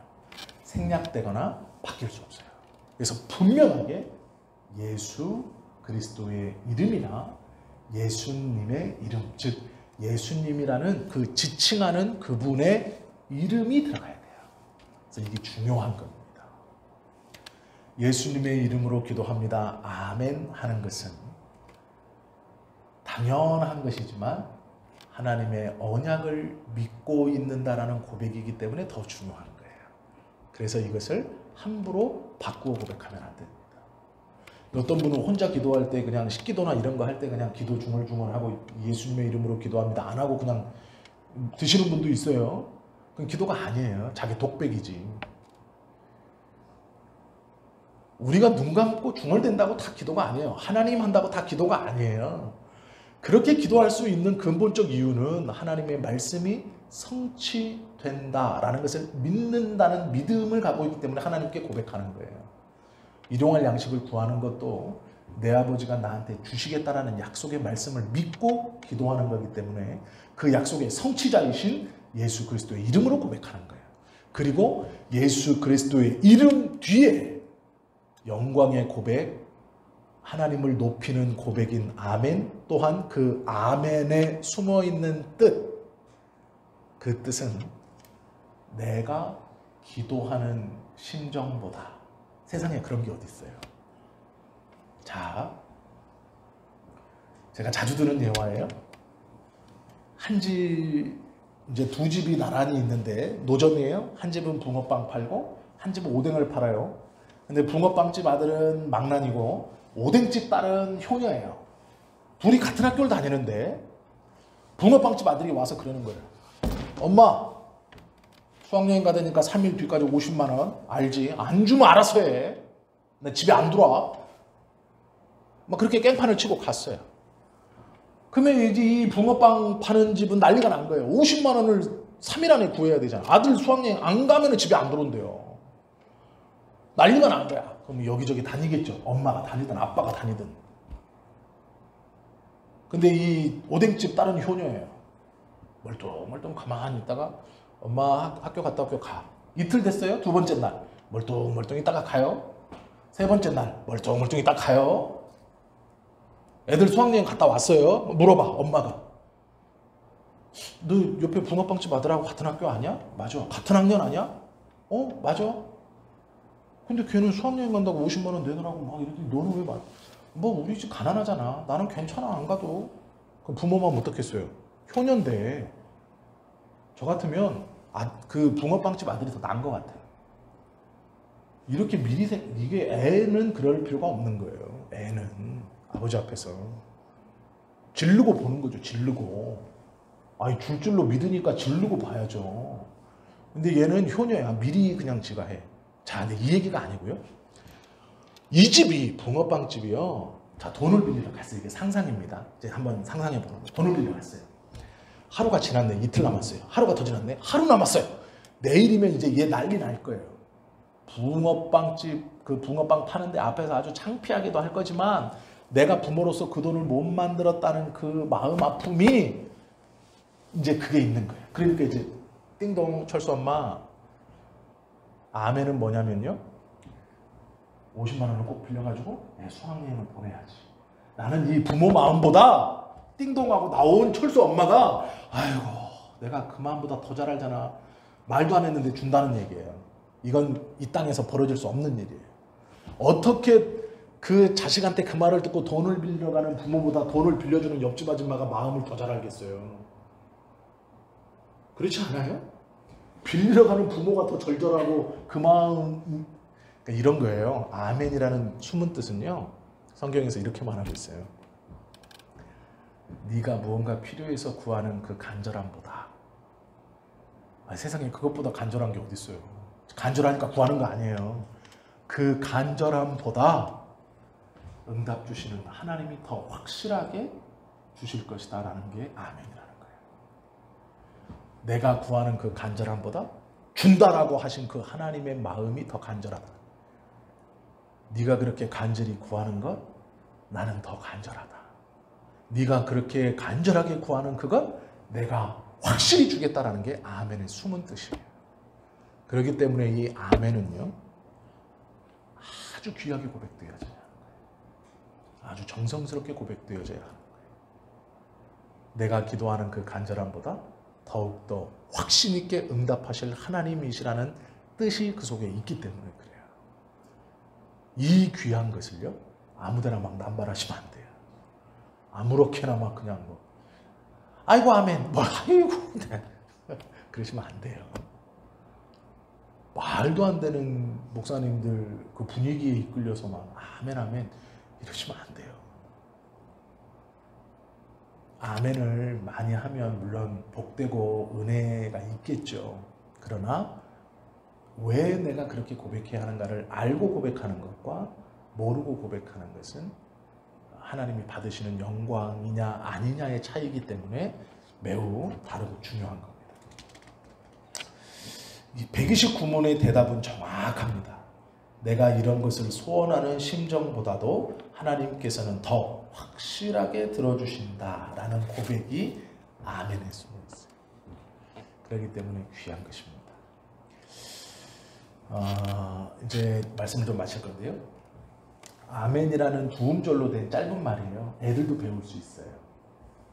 생략되거나 바뀔 수 없어요. 그래서 분명하게 예수 그리스도의 이름이나 예수님의 이름, 즉 예수님이라는 그 지칭하는 그분의 이름이 들어가야 돼요. 그래서 이게 중요한 겁니다. 예수님의 이름으로 기도합니다. 아멘 하는 것은 당연한 것이지만 하나님의 언약을 믿고 있는다라는 고백이기 때문에 더 중요한 거예요. 그래서 이것을 함부로 바꾸어 고백하면 안 됩니다. 어떤 분은 혼자 기도할 때 그냥 식기도나 이런 거 할 때 그냥 기도 중얼중얼하고 예수님의 이름으로 기도합니다. 안 하고 그냥 드시는 분도 있어요. 그건 기도가 아니에요. 자기 독백이지. 우리가 눈 감고 중얼댄다고 다 기도가 아니에요. 하나님 한다고 다 기도가 아니에요. 그렇게 기도할 수 있는 근본적 이유는 하나님의 말씀이 성취된다라는 것을 믿는다는 믿음을 갖고 있기 때문에 하나님께 고백하는 거예요. 일용할 양식을 구하는 것도 내 아버지가 나한테 주시겠다라는 약속의 말씀을 믿고 기도하는 거기 때문에 그 약속의 성취자이신 예수 그리스도의 이름으로 고백하는 거예요. 그리고 예수 그리스도의 이름 뒤에 영광의 고백, 하나님을 높이는 고백인 아멘, 또한 그 아멘에 숨어있는 뜻, 그 뜻은 내가 기도하는 심정보다 세상에 그런 게 어디 있어요. 자, 제가 자주 드는 예화예요. 이제 두 집이 나란히 있는데 노점이에요. 한 집은 붕어빵 팔고 한 집은 오뎅을 팔아요. 근데 붕어빵집 아들은 망난이고 오뎅집 딸은 효녀예요. 둘이 같은 학교를 다니는데 붕어빵집 아들이 와서 그러는 거예요. 엄마, 수학여행 가다니까 3일 뒤까지 50만 원 알지? 안 주면 알아서 해. 나 집에 안 들어와. 막 그렇게 깽판을 치고 갔어요. 그러면 이제 이 붕어빵 파는 집은 난리가 난 거예요. 50만 원을 3일 안에 구해야 되잖아. 아들 수학여행 안 가면 집에 안 들어온대요. 난리가 난 거야. 그럼 여기저기 다니겠죠. 엄마가 다니든 아빠가 다니든. 근데 이 오뎅집 딸은 효녀예요. 멀뚱멀뚱 가만히 있다가 엄마 학교 갔다 올게요. 가. 이틀 됐어요. 두 번째 날 멀뚱멀뚱 있다가 가요. 세 번째 날 멀뚱멀뚱 있다가 가요. 애들 수학여행 갔다 왔어요. 물어봐 엄마가. 너 옆에 붕어빵집 아들하고 같은 학교 아니야? 맞아. 같은 학년 아니야? 맞아. 근데 걔는 수학여행 간다고 50만 원 내놓으라고 막 이러더니 너는 왜 뭐 우리 집 가난하잖아. 나는 괜찮아 안 가도. 그럼 부모만 어떻겠어요? 효녀인데 저 같으면 그 붕어빵집 아들이 더 나은 것 같아요. 이렇게 미리 이게 애는 그럴 필요가 없는 거예요. 애는 아버지 앞에서 질르고 보는 거죠. 질르고. 아니 줄 줄로 믿으니까 질르고 봐야죠. 근데 얘는 효녀야. 미리 그냥 지가 해. 자, 근데 이 얘기가 아니고요. 이 집이 붕어빵 집이요. 자, 돈을 빌리러 갔어요. 이게 상상입니다. 이제 한번 상상해 보는 거예요. 돈을 빌리러 갔어요. 하루가 지났네. 이틀 남았어요. 하루가 더 지났네. 하루 남았어요. 내일이면 이제 얘 난리 날 거예요. 붕어빵집 그 붕어빵 파는데 앞에서 아주 창피하기도 할 거지만 내가 부모로서 그 돈을 못 만들었다는 그 마음 아픔이 이제 그게 있는 거예요. 그러니까 이제 띵동 철수 엄마 아멘은 뭐냐면요. 50만 원을 꼭 빌려가지고 내 수학여행을 보내야지. 나는 이 부모 마음보다 띵동하고 나온 철수 엄마가 아이고 내가 그 마음보다 더 잘 알잖아. 말도 안 했는데 준다는 얘기예요. 이건 이 땅에서 벌어질 수 없는 일이에요. 어떻게 그 자식한테 그 말을 듣고 돈을 빌려 가는 부모보다 돈을 빌려주는 옆집 아줌마가 마음을 더 잘 알겠어요. 그렇지 않아요? 빌려 가는 부모가 더 절절하고 그 마음 그러니까 이런 거예요. 아멘이라는 숨은 뜻은요. 성경에서 이렇게 말하고 있어요. 네가 무언가 필요해서 구하는 그 간절함보다 세상에 그것보다 간절한 게 어디 있어요. 간절하니까 구하는 거 아니에요. 그 간절함보다 응답 주시는 하나님이 더 확실하게 주실 것이다 라는 게 아멘이라는 거예요. 내가 구하는 그 간절함보다 준다라고 하신 그 하나님의 마음이 더 간절하다. 네가 그렇게 간절히 구하는 것 나는 더 간절하다. 네가 그렇게 간절하게 구하는 그것 내가 확실히 주겠다라는 게 아멘의 숨은 뜻이에요. 그렇기 때문에 이 아멘은요. 아주 귀하게 고백되어져야 하는 거예요. 아주 정성스럽게 고백되어져야 하는 거예요. 내가 기도하는 그 간절함보다 더욱더 확신 있게 응답하실 하나님이시라는 뜻이 그 속에 있기 때문에 그래요. 이 귀한 것을요. 아무데나 막 남발하시면 안 돼요. 아무렇게나 막 그냥 뭐 아이고 아멘 뭐 아이고 그러시면 안 돼요. 말도 안 되는 목사님들 그 분위기에 이끌려서 막 아멘 아멘 이러시면 안 돼요. 아멘을 많이 하면 물론 복되고 은혜가 있겠죠. 그러나 왜 내가 그렇게 고백해야 하는가를 알고 고백하는 것과 모르고 고백하는 것은 하나님이 받으시는 영광이냐 아니냐의 차이이기 때문에 매우 다르고 중요한 겁니다. 이 129문의 대답은 정확합니다. 내가 이런 것을 소원하는 심정보다도 하나님께서는 더 확실하게 들어주신다라는 고백이 아멘에 숨어 있어요. 그렇기 때문에 귀한 것입니다. 이제 말씀 좀 마칠 건데요. 아멘이라는 두 음절로 된 짧은 말이에요. 애들도 배울 수 있어요.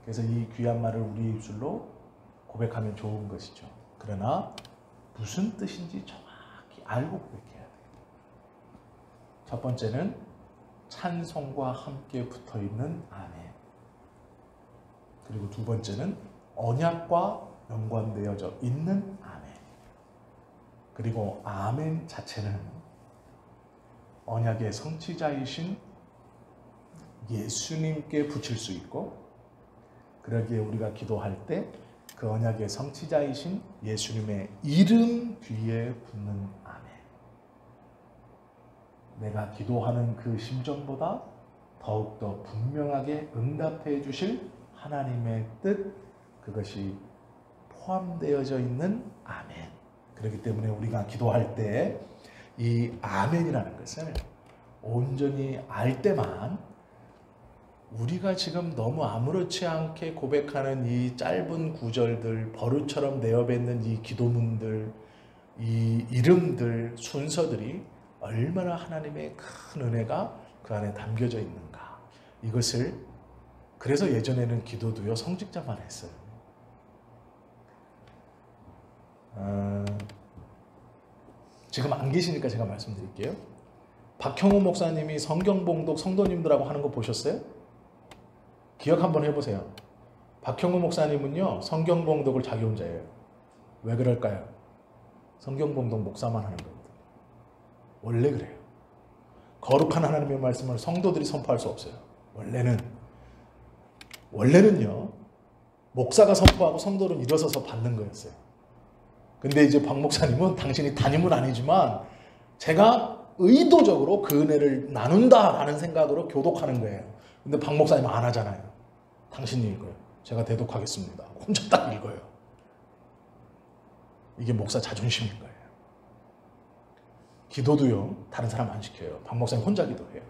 그래서 이 귀한 말을 우리 입술로 고백하면 좋은 것이죠. 그러나 무슨 뜻인지 정확히 알고 고백해야 돼요. 첫 번째는 찬송과 함께 붙어있는 아멘. 그리고 두 번째는 언약과 연관되어져 있는 아멘. 그리고 아멘 자체는 언약의 성취자이신 예수님께 붙일 수 있고 그러기에 우리가 기도할 때 그 언약의 성취자이신 예수님의 이름 뒤에 붙는 아멘. 내가 기도하는 그 심정보다 더욱더 분명하게 응답해 주실 하나님의 뜻 그것이 포함되어져 있는 아멘. 그렇기 때문에 우리가 기도할 때 이 아멘이라는 것을 온전히 알 때만 우리가 지금 너무 아무렇지 않게 고백하는 이 짧은 구절들, 버릇처럼 내어뱉는 이 기도문들, 이 이름들, 순서들이 얼마나 하나님의 큰 은혜가 그 안에 담겨져 있는가. 이것을 그래서 예전에는 기도도요 성직자만 했어요. 지금 안 계시니까 제가 말씀드릴게요. 박형우 목사님이 성경봉독 성도님들하고 하는 거 보셨어요? 기억 한번 해보세요. 박형우 목사님은요 성경봉독을 자기 혼자 해요. 왜 그럴까요? 성경봉독 목사만 하는 겁니다. 원래 그래요. 거룩한 하나님의 말씀을 성도들이 선포할 수 없어요. 원래는요, 목사가 선포하고 성도는 일어서서 받는 거였어요. 근데 이제 박 목사님은 당신이 담임은 아니지만 제가 의도적으로 그 은혜를 나눈다라는 생각으로 교독하는 거예요. 근데 박 목사님은 안 하잖아요. 당신이 읽어요. 제가 대독하겠습니다. 혼자 딱 읽어요. 이게 목사 자존심인 거예요. 기도도요, 다른 사람 안 시켜요. 박 목사님 혼자 기도해요.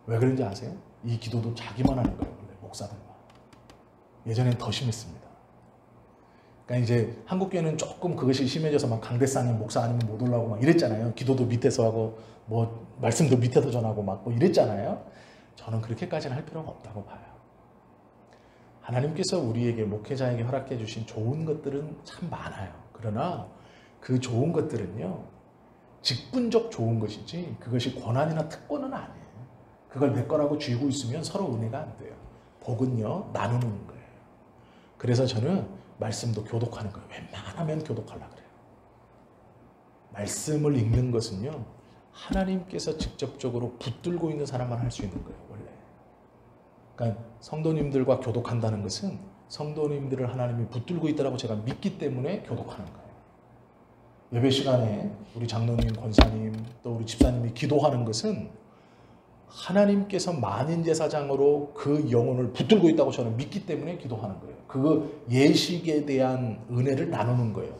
왜 그런지 아세요? 이 기도도 자기만 하는 거예요. 원래 목사들만. 예전엔 더 심했습니다. 그러니까 이제 한국교회는 조금 그것이 심해져서 막 강대상에 목사 아니면 못 올라오고 막 이랬잖아요. 기도도 밑에서 하고 뭐 말씀도 밑에서 전하고 막 뭐 이랬잖아요. 저는 그렇게까지는 할 필요가 없다고 봐요. 하나님께서 우리에게 목회자에게 허락해 주신 좋은 것들은 참 많아요. 그러나 그 좋은 것들은요, 직분적 좋은 것이지 그것이 권한이나 특권은 아니에요. 그걸 내 거라고 쥐고 있으면 서로 은혜가 안 돼요. 복은요, 나누는 거예요. 그래서 저는 말씀도 교독하는 거예요. 웬만하면 교독하려고 그래요. 말씀을 읽는 것은요, 하나님께서 직접적으로 붙들고 있는 사람만 할 수 있는 거예요. 원래. 그러니까 성도님들과 교독한다는 것은 성도님들을 하나님이 붙들고 있다고 제가 믿기 때문에 교독하는 거예요. 예배 시간에 우리 장로님, 권사님, 또 우리 집사님이 기도하는 것은 하나님께서 만인제사장으로 그 영혼을 붙들고 있다고 저는 믿기 때문에 기도하는 거예요. 그 예식에 대한 은혜를 나누는 거예요.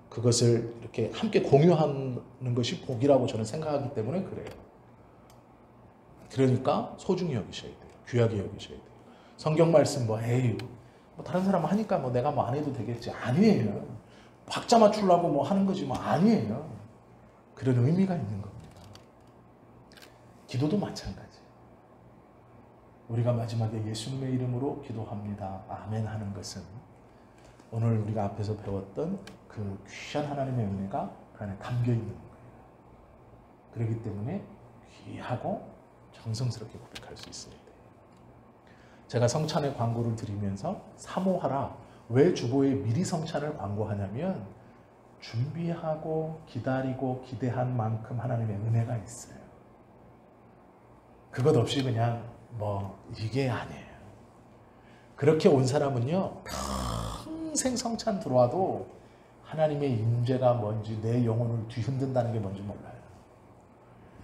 그것을 이렇게 함께 공유하는 것이 복이라고 저는 생각하기 때문에 그래요. 그러니까 소중히 여기셔야 돼요. 귀하게 여기셔야 돼요. 성경 말씀 뭐 다른 사람 하니까 뭐 내가 뭐 안 해도 되겠지. 아니에요. 박자 맞추려고 뭐 하는 거지 뭐 아니에요. 그런 의미가 있는 겁니다. 기도도 마찬가지. 우리가 마지막에 예수님의 이름으로 기도합니다. 아멘 하는 것은 오늘 우리가 앞에서 배웠던 그 귀한 하나님의 은혜가 그 안에 담겨 있는 거예요. 그렇기 때문에 귀하고 정성스럽게 고백할 수 있어야 돼요. 제가 성찬의 광고를 드리면서 사모하라. 왜 주보에 미리 성찬을 광고하냐면 준비하고 기다리고 기대한 만큼 하나님의 은혜가 있어요. 그것 없이 그냥 이게 아니에요. 그렇게 온 사람은요, 평생 성찬 들어와도 하나님의 임재가 뭔지 내 영혼을 뒤흔든다는 게 뭔지 몰라요.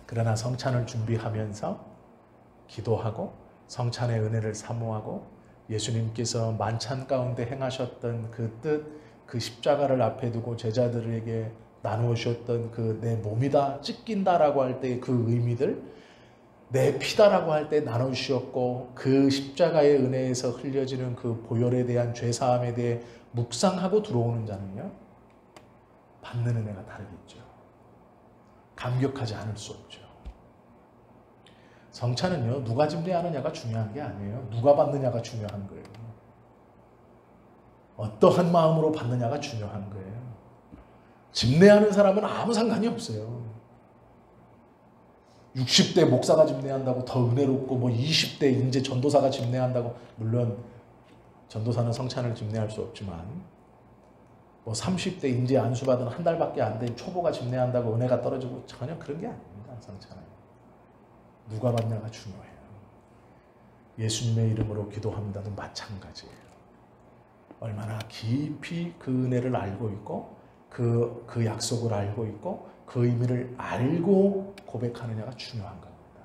그러나 성찬을 준비하면서 기도하고 성찬의 은혜를 사모하고 예수님께서 만찬 가운데 행하셨던 그 뜻, 그 십자가를 앞에 두고 제자들에게 나누셨던 그 내 몸이다, 찢긴다라고 할 때 그 의미들, 내 피다라고 할 때 나누셨고 그 십자가의 은혜에서 흘려지는 그 보혈에 대한 죄사함에 대해 묵상하고 들어오는 자는요, 받는 은혜가 다르겠죠. 감격하지 않을 수 없죠. 성찬은요, 누가 집례하느냐가 중요한 게 아니에요. 누가 받느냐가 중요한 거예요. 어떠한 마음으로 받느냐가 중요한 거예요. 집례하는 사람은 아무 상관이 없어요. 60대 목사가 집례한다고 더 은혜롭고 20대 이제 전도사가 집례한다고, 물론 전도사는 성찬을 집례할 수 없지만 30대 인재 안수받은 한 달밖에 안 된 초보가 집례한다고 은혜가 떨어지고, 전혀 그런 게 아닙니다. 성찬은 누가 받냐가 중요해요. 예수님의 이름으로 기도합니다도 마찬가지예요. 얼마나 깊이 그 은혜를 알고 있고 그 약속을 알고 있고 그 의미를 알고 고백하느냐가 중요한 겁니다.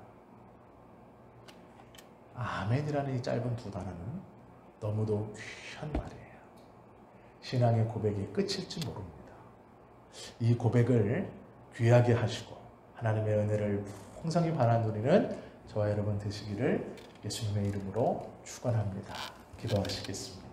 아멘이라는 이 짧은 두 단어는 너무도 귀한 말이에요. 신앙의 고백이 끝일지 모릅니다. 이 고백을 귀하게 하시고 하나님의 은혜를 풍성히 바라는 우리는 저와 여러분 되시기를 예수님의 이름으로 축원합니다. 기도하시겠습니다.